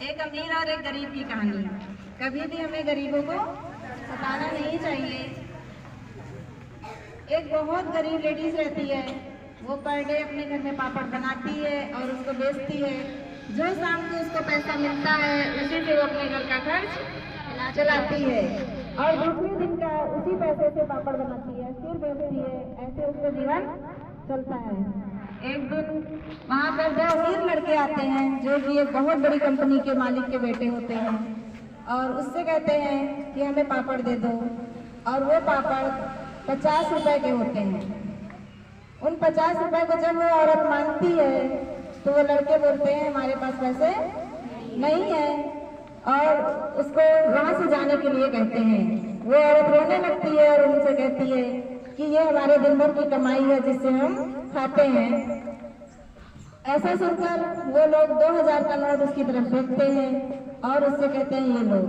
एक अमीर और एक गरीब की कहानी। कभी भी हमें गरीबों को सताना नहीं चाहिए। एक बहुत गरीब लेडीज रहती है, वो पर डे अपने घर में पापड़ बनाती है और उसको बेचती है। जो शाम को उसको पैसा मिलता है उसी से वो अपने घर का खर्च चलाती है और दूसरे दिन का उसी पैसे से पापड़ बनाती है, फिर बेचती है। ऐसे उसका जीवन चलता है। एक दिन वहाँ पर दो अमीर लड़के आते हैं जो कि एक बहुत बड़ी कंपनी के मालिक के बेटे होते हैं और उससे कहते हैं कि हमें पापड़ दे दो। और वो पापड़ 50 रुपए के होते हैं। उन 50 रुपए को जब वो औरत मांगती है तो वो लड़के बोलते हैं हमारे पास पैसे नहीं है और उसको वहां से जाने के लिए कहते हैं। वो औरत रोने लगती है और उनसे कहती है कि ये हमारे दिन भर की कमाई है जिससे हम खाते हैं। ऐसा सुनकर वो लोग 2000 का नोट उसकी तरफ फेंकते हैं और उससे कहते हैं ये लो।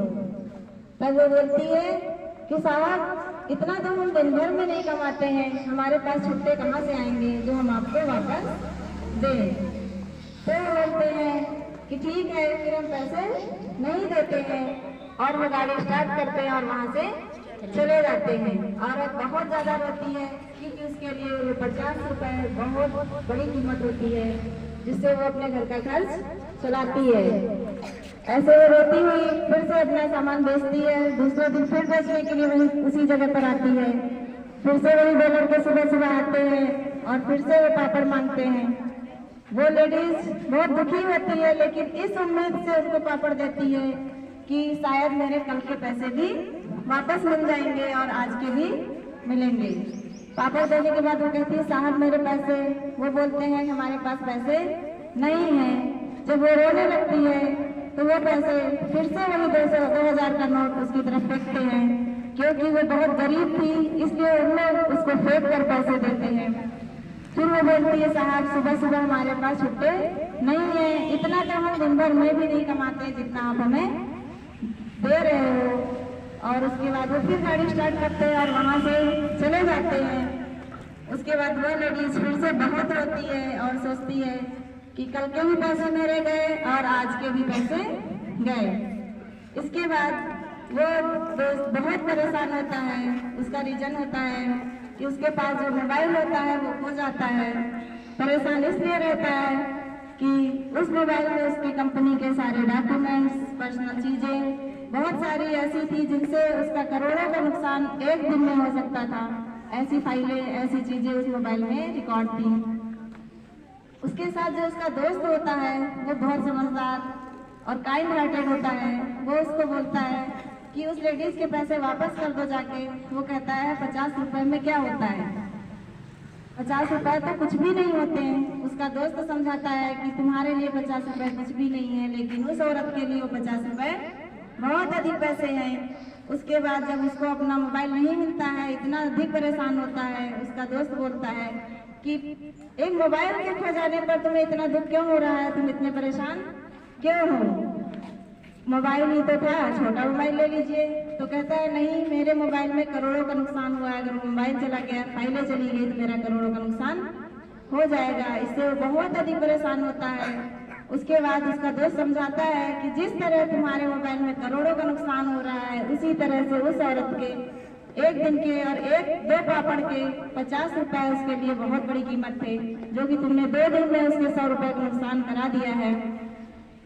तब वो बोलती है कि साहब इतना तो हम दिन भर में नहीं कमाते हैं, हमारे पास छुट्टे कहाँ से आएंगे जो हम आपको वापस दें। तो वो बोलते हैं कि ठीक है, फिर हम पैसे नहीं देते हैं और वो गाड़ी स्टार्ट करते हैं और वहाँ से चले जाते हैं। औरत बहुत ज्यादा रोती है क्योंकि उसके लिए वो 50 रुपए बहुत बड़ी कीमत होती है जिससे वो अपने घर का खर्च चलाती है। ऐसे वो रोती हुई फिर से अपना सामान बेचती है। दूसरे दिन फिर बेचने के लिए वही उसी जगह पर आती है। फिर से वही दो लड़के सुबह सुबह आते हैं और फिर से वो पापड़ मांगते हैं। वो लेडीज बहुत दुखी होती है लेकिन इस उम्मीद से उनको पापड़ देती है कि शायद मेरे कल के पैसे भी वापस मिल जाएंगे और आज के भी मिलेंगे। पापड़ देने के बाद वो कहती है साहब मेरे पैसे। वो बोलते हैं हमारे पास पैसे नहीं हैं। जब वो रोने लगती है तो वो पैसे फिर से वही 2000 का नोट उसकी तरफ फेंकते हैं। क्योंकि वो बहुत गरीब थी इसलिए उन्हें उसको फेंक कर पैसे देते हैं। फिर वो बोलती है साहब सुबह सुबह हमारे पास छुट्टे नहीं है, इतना तो हम दिन भर में भी नहीं कमाते जितना आप हमें दे रहे हो। और उसके बाद वो फिर गाड़ी स्टार्ट करते हैं और वहाँ से चले जाते हैं। उसके बाद वो लेडीज फिर से बहुत रोती है और सोचती है कि कल के भी पैसे मेरे गए और आज के भी पैसे गए। इसके बाद वो दोस्त बहुत परेशान होता है। उसका रीजन होता है कि उसके पास जो मोबाइल होता है वो खो जाता है। परेशान इसलिए रहता है कि उस मोबाइल में उसकी कंपनी के सारे डॉक्यूमेंट्स, पर्सनल चीजें बहुत सारी ऐसी थी जिनसे उसका करोड़ों का नुकसान एक दिन में हो सकता था। ऐसी फाइलें, ऐसी चीजें उस मोबाइल में रिकॉर्ड थी। उसके साथ जो उसका दोस्त होता है वो बहुत समझदार और काइंड हार्टेड होता है। वो उसको बोलता है कि उस लेडीज के पैसे वापस कर दो जाके। वो कहता है 50 रुपए में क्या होता है, 50 रुपए तो कुछ भी नहीं होते हैं। उसका दोस्त समझाता है कि तुम्हारे लिए 50 रुपए कुछ भी नहीं है लेकिन उस औरत के लिए वो 50 रुपए बहुत अधिक पैसे हैं। उसके बाद जब उसको अपना मोबाइल नहीं मिलता है, इतना अधिक परेशान होता है। उसका दोस्त बोलता है कि एक मोबाइल के खो जाने पर तुम्हें इतना दुख क्यों हो रहा है, तुम इतने परेशान क्यों हो, मोबाइल ही तो था, छोटा मोबाइल ले लीजिए। तो कहता है नहीं, मेरे मोबाइल में करोड़ों का नुकसान हुआ है, अगर मोबाइल चला गया, फाइलें चली गई तो मेरा करोड़ों का नुकसान हो जाएगा। इससे वो बहुत अधिक परेशान होता है। उसके बाद उसका दोस्त समझाता है कि जिस तरह तुम्हारे मोबाइल में करोड़ों का नुकसान हो रहा है उसी तरह से उस औरत के एक दिन के और दो पापड़ के 50 रुपए उसके लिए बहुत बड़ी कीमत थे, जो कि तुमने 2 दिन में उसके 100 रुपए का नुकसान करा दिया है।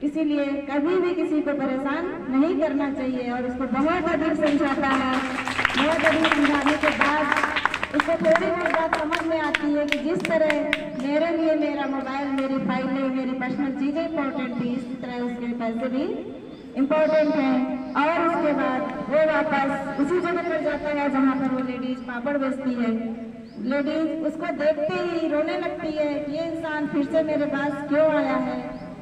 इसीलिए कभी भी किसी को परेशान नहीं करना चाहिए। और उसको बहुत अधिक समझाता है। बहुत अधिक समझाने के बाद उसको थोड़ी बहुत बात समझ में आती है कि जिस तरह मेरे लिए मेरा मोबाइल, मेरी फाइलें, मेरी पर्सनल चीजें इंपॉर्टेंट थी, इसी तरह उसके पैसे भी इम्पोर्टेंट हैं। और उसके बाद वो वापस उसी जगह पर जाता है जहाँ पर वो लेडीज पापड़ बेचती है। लेडीज उसको देखते ही रोने लगती है, ये इंसान फिर से मेरे पास क्यों आया है,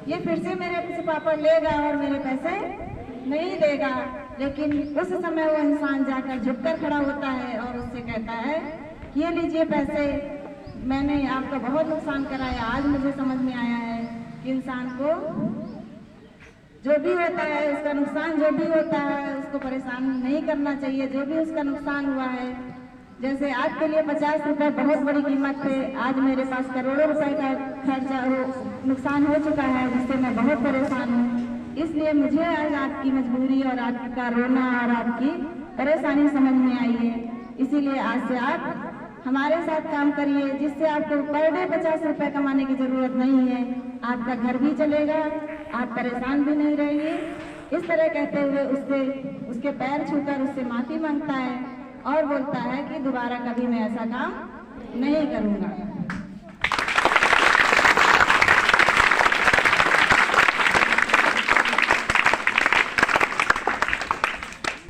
ये फिर से मेरे से पापड़ लेगा और मेरे पैसे नहीं देगा। लेकिन उस समय वो इंसान जाकर झुककर खड़ा होता है और उससे कहता है ये लीजिए पैसे, मैंने आपका बहुत नुकसान कराया। आज मुझे समझ में आया है कि इंसान को जो भी होता है, उसका नुकसान जो भी होता है, उसको परेशान नहीं करना चाहिए। जो भी उसका नुकसान हुआ है, जैसे आपके लिए 50 रुपए बहुत बड़ी कीमत थे, आज मेरे पास करोड़ों रुपए का खर्चा नुकसान हो चुका है जिससे मैं बहुत परेशान हूँ। इसलिए मुझे आज आपकी मजबूरी और आपका रोना और आपकी परेशानी समझ में आई है। इसीलिए आज से आप हमारे साथ काम करिए, जिससे आपको पर डे 50 रुपए कमाने की जरूरत नहीं है। आपका घर भी चलेगा, आप परेशान भी नहीं रहेंगे। इस तरह कहते हुए उसके पैर छूकर उससे माफी मांगता है और बोलता है कि दोबारा कभी मैं ऐसा काम नहीं करूँगा।